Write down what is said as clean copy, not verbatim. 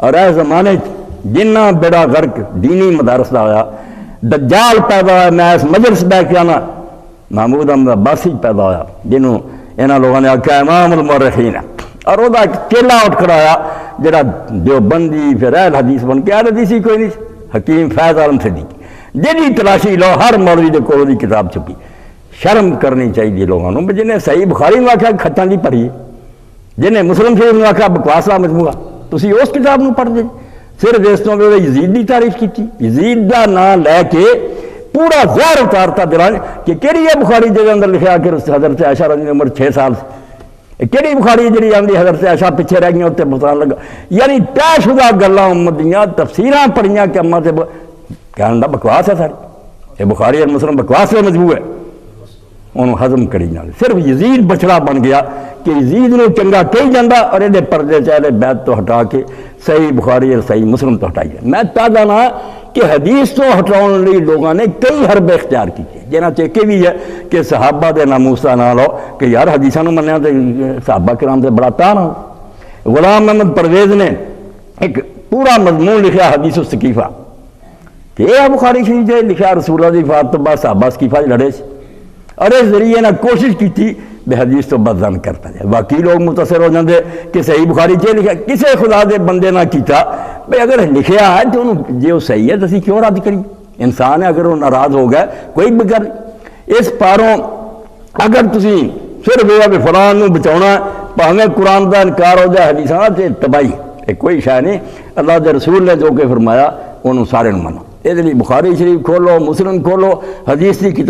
اور اے زمانے جنہ بیڑا غرق دینی مدارس دا ہویا، دجال پیدا ہوا، میں اس مجلس بہ کے آنا محمود احمد عباسی پیدا ہوا جنہوں انہاں لوگوں نے آکھا امام المؤرخین ہے، اور وہ ایک چیلا اٹھ کر آیا جڑا دیوبندی پھر اہل حدیث بن کے، اہل حدیثی کوئی نہیں، حکیم فیض عالم صدیق جی تلاشی لو ہر مولوی دے کول دی کتاب چھپی۔ شرم کرنی چاہیے لوگوں نے، جنہیں صحیح بخاری میں آکھا کھٹاں دی پڑھی، جنہیں مسلم شریف میں آکھا بکواس دا مجموعہ، تسی اس کتاب نو پڑھ دے، صرف اس تو یزید دی تعریف کی، یزید دا نام لے کے پورا زہر اتارتا دلان کہ کیڑی ہے بخاری دے اندر لکھا کہ حضرت عائشہ رضی اللہ عنہا عمر 6 سال سے، کیڑی بخاری جڑی آندی حضرت عائشہ پیچھے رہ گئی تے بتان لگا، یعنی طے شدہ گلاں امت دیاں تفسیراں پڑھیاں کہ اما تے کہن دا بکواس ہے ساری، یہ بخاری اور مسلم بکواس ہے مجموع ہے، انہوں ہضم کری نال صرف یزید بچڑا بن گیا کہ یزید نو چنگا کہی جاندہ اور یہ پردے چہلے بیت تو ہٹا کے صحیح بخاری اور صحیح مسلم تو ہٹائی جائے۔ میں تازہ نہ کہ حدیث تو ہٹاؤن لی لوگوں نے کئی حربے اختیار کی جنہ چیکے بھی ہے کہ صحابہ دے ناموسا نہ لو کہ یار حدیثاں نو منیا تے صحابہ کرام سے بڑا تانا۔ غلام محمد پرویز نے ایک پورا مضمون لکھا حدیث السقیفہ کہ یہ بخاری شریف جے لکھا رسول اللہ دی وفات تو بعد صحابہ سقیفہ لڑے سے، اور اس ذریعے نے کوشش کی تھی بے حدیث تو بدزن کرتا جائے۔ باقی لوگ متصر ہو جاندے کہ صحیح بخاری چے لکھا، کسے خدا دے بندے نہ کیتا بھئی اگر لکھیا ہے تو انہوں جے وہ صحیح ہے تو اسی کیوں رد کری، انسان ہے اگر وہ ناراض ہو گئے کوئی بگر اس پاروں اگر تسی صرف یہ کہ فلان نو بچاؤنا پاہمیں قرآن دا انکار ہو جائے حدیثاں تے تباہی ہے، کوئی شے نہیں۔ اللہ دے رسول نے جو کہ فرمایا انہوں سارے نو منو۔ اس لیے بخاری شریف کھولو، مسلم کھولو، حدیث کی کتاب